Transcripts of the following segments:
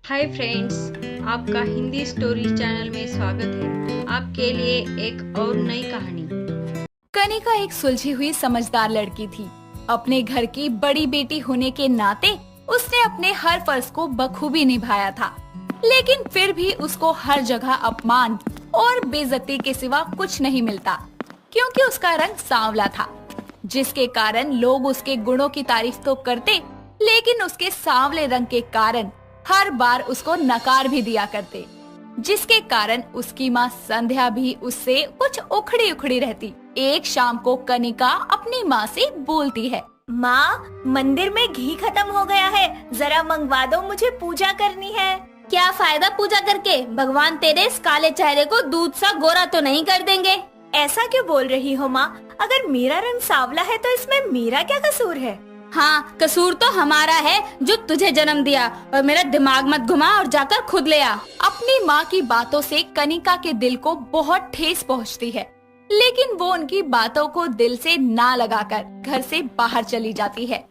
Hi friends, आपका Hindi story channel में स्वागत है। आपके लिए एक और नई कहानी। कनिका एक सुलझी हुई समझदार लड़की थी। अपने घर की बड़ी बेटी होने के नाते उसने अपने हर फर्ज को बखूबी निभाया था, लेकिन फिर भी उसको हर जगह अपमान और बेइज्जती के सिवा कुछ नहीं मिलता, क्योंकि उसका रंग सांवला था, जिसके कारण लोग उसके गुणों की तारीफ तो करते, लेकिन उसके सांवले रंग के कारण हर बार उसको नकार भी दिया करते, जिसके कारण उसकी माँ संध्या भी उससे कुछ उखड़ी उखड़ी रहती। एक शाम को कनिका अपनी माँ से बोलती है, माँ, मंदिर में घी खत्म हो गया है, जरा मंगवा दो, मुझे पूजा करनी है। क्या फायदा पूजा करके, भगवान तेरे इस काले चेहरे को दूध सा गोरा तो नहीं कर देंगे। ऐसा क्यों बोल रही हो माँ? अगर मेरा रंग सांवला है तो इसमें मेरा क्या कसूर है? हाँ, कसूर तो हमारा है जो तुझे जन्म दिया, और मेरा दिमाग मत घुमा और जाकर खुद ले आ। अपनी माँ की बातों से कनिका के दिल को बहुत ठेस पहुँचती है, लेकिन वो उनकी बातों को दिल से ना लगाकर घर से बाहर चली जाती है।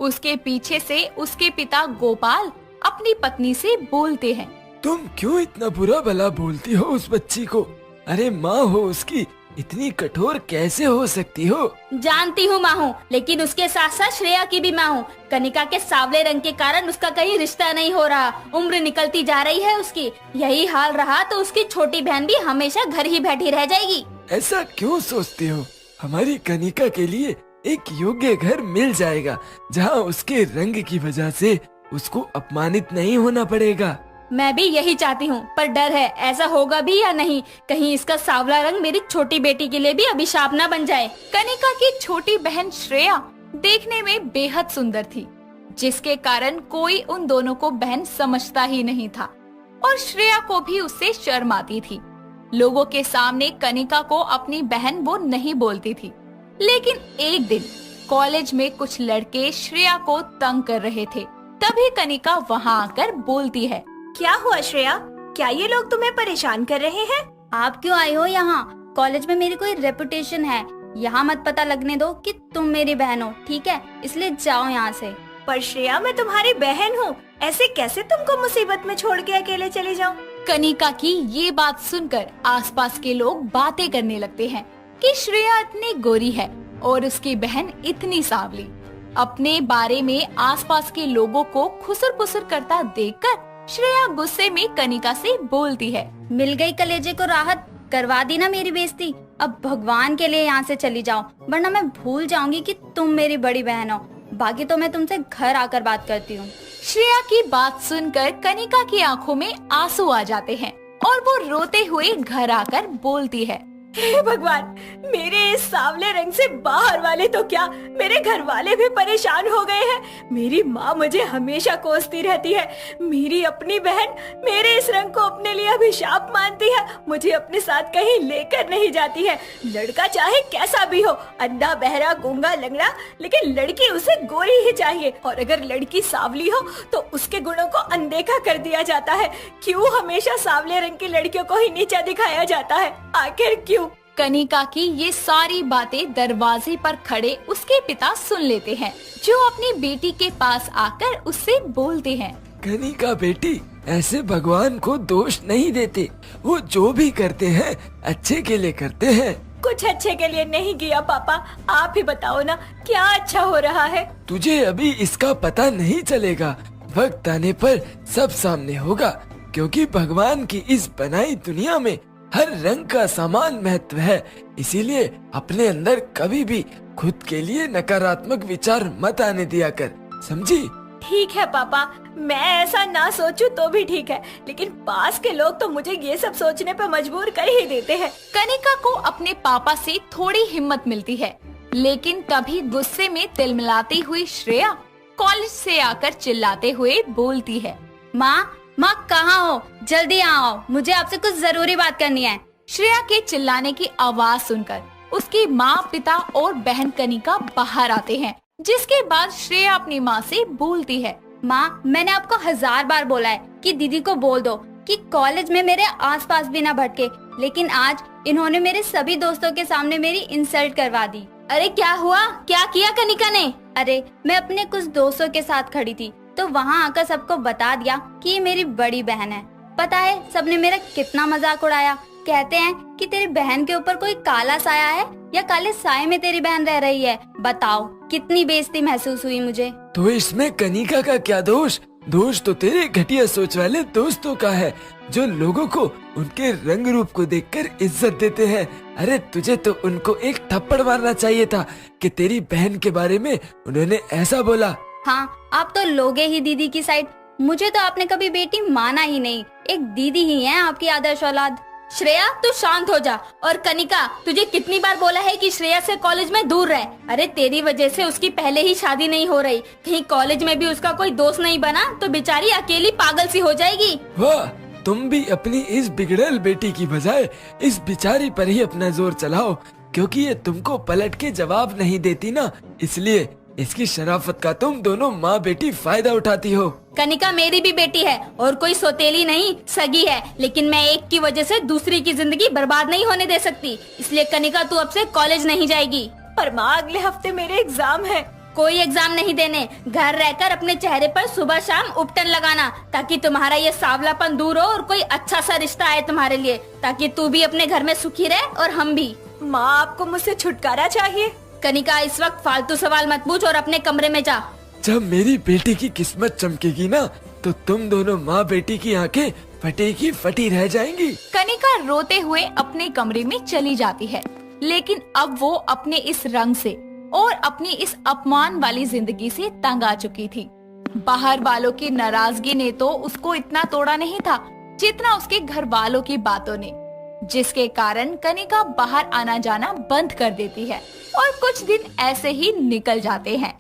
उसके पीछे से उसके पिता गोपाल अपनी पत्नी से बोलते हैं, तुम क्यों इतना बुरा भला बोलती हो उस बच्ची को? अरे माँ हो उसकी, इतनी कठोर कैसे हो सकती हो? जानती हूँ माँ हूँ, लेकिन उसके साथ साथ श्रेया की भी माँ हूँ। कनिका के सांवले रंग के कारण उसका कहीं रिश्ता नहीं हो रहा, उम्र निकलती जा रही है उसकी। यही हाल रहा तो उसकी छोटी बहन भी हमेशा घर ही बैठी रह जाएगी। ऐसा क्यों सोचती हो? हमारी कनिका के लिए एक योग्य घर मिल जाएगा, जहाँ उसके रंग की वजह से उसको अपमानित नहीं होना पड़ेगा। मैं भी यही चाहती हूँ, पर डर है ऐसा होगा भी या नहीं। कहीं इसका सांवला रंग मेरी छोटी बेटी के लिए भी अभिशाप न बन जाए। कनिका की छोटी बहन श्रेया देखने में बेहद सुंदर थी, जिसके कारण कोई उन दोनों को बहन समझता ही नहीं था, और श्रेया को भी उससे शर्म आती थी। लोगों के सामने कनिका को अपनी बहन वो नहीं बोलती थी, लेकिन एक दिन कॉलेज में कुछ लड़के श्रेया को तंग कर रहे थे। तभी कनिका वहाँ आकर बोलती है, क्या हुआ श्रेया? क्या ये लोग तुम्हें परेशान कर रहे हैं? आप क्यों आई हो यहाँ? कॉलेज में मेरी कोई रेपुटेशन है, यहाँ मत पता लगने दो कि तुम मेरी बहन हो, ठीक है? इसलिए जाओ यहाँ से। पर श्रेया, मैं तुम्हारी बहन हूँ, ऐसे कैसे तुमको मुसीबत में छोड़ के अकेले चले जाऊँ? कनिका की ये बात सुनकर आसपास के लोग बातें करने लगते हैं कि श्रेया इतनी गोरी है और उसकी बहन इतनी सांवली। अपने बारे में आसपास के लोगों को खुसर पुसर करता देखकर श्रेया गुस्से में कनिका से बोलती है, मिल गई कलेजे को राहत, करवा दी ना मेरी बेइज्जती। अब भगवान के लिए यहाँ से चली जाओ, वरना मैं भूल जाऊंगी कि तुम मेरी बड़ी बहन हो। बाकी तो मैं तुमसे घर आकर बात करती हूँ। श्रेया की बात सुनकर कनिका की आंखों में आंसू आ जाते हैं और वो रोते हुए घर आकर बोलती है, हे भगवान, मेरे इस सांवले रंग से बाहर वाले तो क्या, मेरे घर वाले भी परेशान हो गए हैं। मेरी माँ मुझे हमेशा कोसती रहती है। मेरी अपनी बहन मेरे इस रंग को अपने लिए अभिशाप मानती है, मुझे अपने साथ कहीं लेकर नहीं जाती है। लड़का चाहे कैसा भी हो, अंधा बहरा गूंगा लंगड़ा, लेकिन लड़की उसे गोरी ही चाहिए। और अगर लड़की सांवली हो तो उसके गुणों को अनदेखा कर दिया जाता है। क्यों हमेशा सांवले रंग की लड़कियों को ही नीचा दिखाया जाता है? आखिर क्यों? कनिका की ये सारी बातें दरवाजे पर खड़े उसके पिता सुन लेते हैं, जो अपनी बेटी के पास आकर उससे बोलते हैं, कनिका बेटी, ऐसे भगवान को दोष नहीं देते, वो जो भी करते हैं अच्छे के लिए करते हैं। कुछ अच्छे के लिए नहीं किया पापा, आप ही बताओ ना क्या अच्छा हो रहा है? तुझे अभी इसका पता नहीं चलेगा, वक्त आने पर सब सामने होगा, क्योंकि भगवान की इस बनाई दुनिया में हर रंग का समान महत्व है। इसीलिए अपने अंदर कभी भी खुद के लिए नकारात्मक विचार मत आने दिया कर, समझी? ठीक है पापा, मैं ऐसा ना सोचूं तो भी ठीक है, लेकिन पास के लोग तो मुझे ये सब सोचने पर मजबूर कर ही देते हैं। कनिका को अपने पापा से थोड़ी हिम्मत मिलती है, लेकिन तभी गुस्से में तिलमिलाती हुई श्रेया कॉलेज से आकर चिल्लाते हुए बोलती है, माँ कहाँ हो? जल्दी आओ, मुझे आपसे कुछ जरूरी बात करनी है। श्रेया के चिल्लाने की आवाज सुनकर उसकी माँ, पिता और बहन कनिका बाहर आते हैं, जिसके बाद श्रेया अपनी माँ से बोलती है, माँ, मैंने आपको 1000 बार बोला है कि दीदी को बोल दो कि कॉलेज में मेरे आसपास भी ना भटके, लेकिन आज इन्होंने मेरे सभी दोस्तों के सामने मेरी इंसल्ट करवा दी। अरे क्या हुआ? क्या किया कनिका ने? अरे मैं अपने कुछ दोस्तों के साथ खड़ी थी, तो वहाँ आकर सबको बता दिया कि ये मेरी बड़ी बहन है। पता है सबने मेरा कितना मजाक उड़ाया। कहते हैं कि तेरी बहन के ऊपर कोई काला साया है या काले साये में तेरी बहन रह रही है। बताओ कितनी बेइज्जती महसूस हुई मुझे। तो इसमें कनिका का क्या दोष? दोष तो तेरे घटिया सोच वाले दोस्तों का है, जो लोगों को उनके रंग रूप को देखकर इज्जत देते हैं। अरे तुझे तो उनको एक थप्पड़ मारना चाहिए था कि तेरी बहन के बारे में उन्होंने ऐसा बोला। हाँ, आप तो लोगे ही दीदी की साइड। मुझे तो आपने कभी बेटी माना ही नहीं। एक दीदी ही है आपकी आदर्श औलाद। श्रेया तू शांत हो जा। और कनिका, तुझे कितनी बार बोला है कि श्रेया से कॉलेज में दूर रह। अरे तेरी वजह से उसकी पहले ही शादी नहीं हो रही, कहीं कॉलेज में भी उसका कोई दोस्त नहीं बना तो बेचारी अकेली पागल सी हो जाएगी। वाह, तुम भी अपनी इस बिगड़ैल बेटी की बजाय इस बिचारी पर ही अपना जोर चलाओ, क्योंकि ये तुमको पलट के जवाब नहीं देती ना, इसलिए इसकी शराफत का तुम दोनों माँ बेटी फायदा उठाती हो। कनिका मेरी भी बेटी है और कोई सौतेली नहीं, सगी है। लेकिन मैं एक की वजह से दूसरी की जिंदगी बर्बाद नहीं होने दे सकती। इसलिए कनिका तू अब से कॉलेज नहीं जाएगी। पर माँ अगले हफ्ते मेरे एग्जाम है। कोई एग्जाम नहीं देने, घर रहकर अपने चेहरे पर सुबह शाम उपटन लगाना, ताकि तुम्हारा ये सांवलापन दूर हो और कोई अच्छा सा रिश्ता आए तुम्हारे लिए, ताकि तू भी अपने घर में सुखी रहे और हम भी। माँ आपको मुझसे छुटकारा चाहिए। कनिका इस वक्त फालतू सवाल मत पूछ और अपने कमरे में जा। जब मेरी बेटी की किस्मत चमकेगी ना, तो तुम दोनों माँ बेटी की आंखें फटी की फटी रह जाएंगी। कनिका रोते हुए अपने कमरे में चली जाती है, लेकिन अब वो अपने इस रंग से और अपनी इस अपमान वाली जिंदगी से तंग आ चुकी थी। बाहर वालों की नाराजगी ने तो उसको इतना तोड़ा नहीं था जितना उसके घर वालों की बातों ने, जिसके कारण कनिका बाहर आना जाना बंद कर देती है और कुछ दिन ऐसे ही निकल जाते हैं।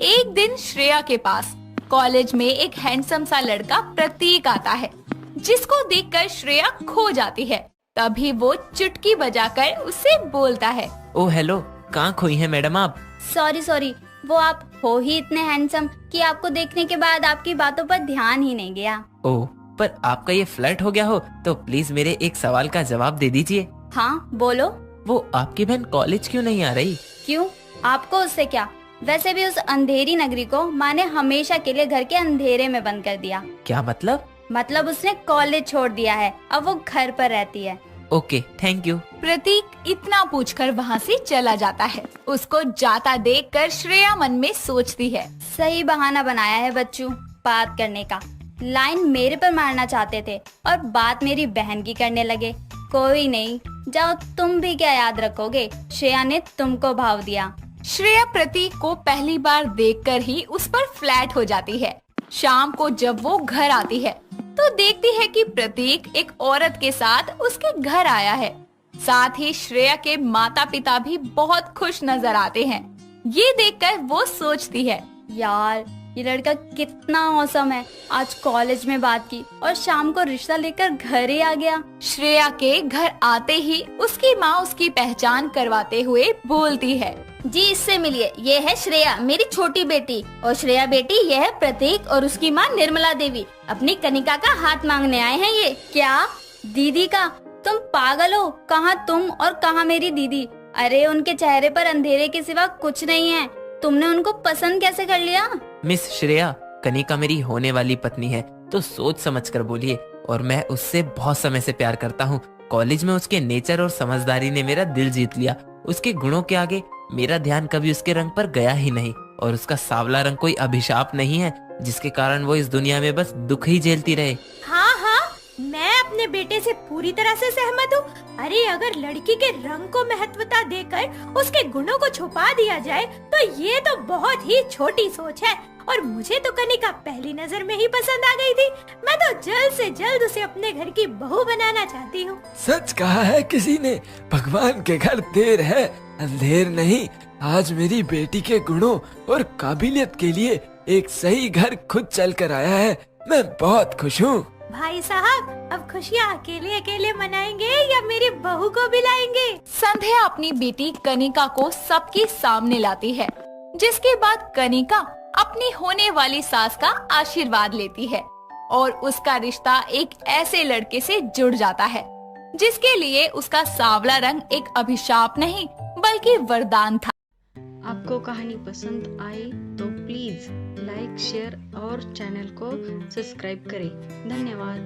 एक दिन श्रेया के पास कॉलेज में एक हैंडसम सा लड़का प्रतीक आता है, जिसको देखकर श्रेया खो जाती है। तभी वो चुटकी बजाकर उससे बोलता है। ओ हेलो, कहाँ खोई हैं मैडम आप? सॉरी, वो आप हो ही इतने हैंडसम कि आपको देखने के बाद आपकी बातों पर ध्यान ही नहीं गया। ओह, पर आपका ये फ्लर्ट हो गया हो तो प्लीज मेरे एक सवाल का जवाब दे दीजिए। हाँ बोलो। वो आपकी बहन कॉलेज क्यों नहीं आ रही? क्यों, आपको उससे क्या? वैसे भी उस अंधेरी नगरी को माँ ने हमेशा के लिए घर के अंधेरे में बंद कर दिया। क्या मतलब? मतलब उसने कॉलेज छोड़ दिया है, अब वो घर पर रहती है। Okay, thank you. प्रतीक इतना पूछकर वहाँ से चला जाता है। उसको जाता देखकर श्रेया मन में सोचती है, सही बहाना बनाया है बच्चू बात करने का। लाइन मेरे पर मारना चाहते थे और बात मेरी बहन की करने लगे। कोई नहीं, जाओ, तुम भी क्या याद रखोगे, श्रेया ने तुमको भाव दिया। श्रेया प्रतीक को पहली बार देखकर ही उस पर फ्लैट हो जाती है। शाम को जब वो घर आती है तो देखती है कि प्रतीक एक औरत के साथ उसके घर आया है। साथ ही श्रेया के माता पिता भी बहुत खुश नजर आते हैं। ये देखकर वो सोचती है, यार ये लड़का कितना औसम है। आज कॉलेज में बात की और शाम को रिश्ता लेकर घर ही आ गया। श्रेया के घर आते ही उसकी माँ उसकी पहचान करवाते हुए बोलती है, जी इससे मिलिए, ये है श्रेया मेरी छोटी बेटी, और श्रेया बेटी ये है प्रतीक और उसकी माँ निर्मला देवी। अपनी कनिका का हाथ मांगने आए हैं ये। क्या दीदी का? तुम पागल हो, कहाँ तुम और कहाँ मेरी दीदी? अरे उनके चेहरे पर अंधेरे के सिवा कुछ नहीं है। तुमने उनको पसंद कैसे कर लिया? मिस श्रेया, कनिका मेरी होने वाली पत्नी है, तो सोच समझ कर बोलिए। और मैं उससे बहुत समय से प्यार करता हूँ। कॉलेज में उसके नेचर और समझदारी ने मेरा दिल जीत लिया। उसके गुणों के आगे मेरा ध्यान कभी उसके रंग पर गया ही नहीं। और उसका सांवला रंग कोई अभिशाप नहीं है जिसके कारण वो इस दुनिया में बस दुख ही झेलती रहे। हाँ, मैं अपने बेटे से पूरी तरह से सहमत हूँ। अरे अगर लड़की के रंग को महत्वता देकर उसके गुणों को छुपा दिया जाए तो ये तो बहुत ही छोटी सोच है। और मुझे तो कनिका पहली नजर में ही पसंद आ गई थी। मैं तो जल्द से जल्द उसे अपने घर की बहू बनाना चाहती हूँ। सच कहा है किसी ने, भगवान के घर देर है अंधेर नहीं। आज मेरी बेटी के गुणों और काबिलियत के लिए एक सही घर खुद चल कर आया है। मैं बहुत खुश हूँ। भाई साहब, अब खुशियाँ अकेले अकेले मनाएंगे या मेरी बहू को भी लाएंगे? संध्या अपनी बेटी कनिका को सबके सामने लाती है, जिसके बाद कनिका अपनी होने वाली सास का आशीर्वाद लेती है और उसका रिश्ता एक ऐसे लड़के से जुड़ जाता है जिसके लिए उसका सांवला रंग एक अभिशाप नहीं बल्कि वरदान था। आपको कहानी पसंद आई तो प्लीज़ लाइक शेयर और चैनल को सब्सक्राइब करें। धन्यवाद।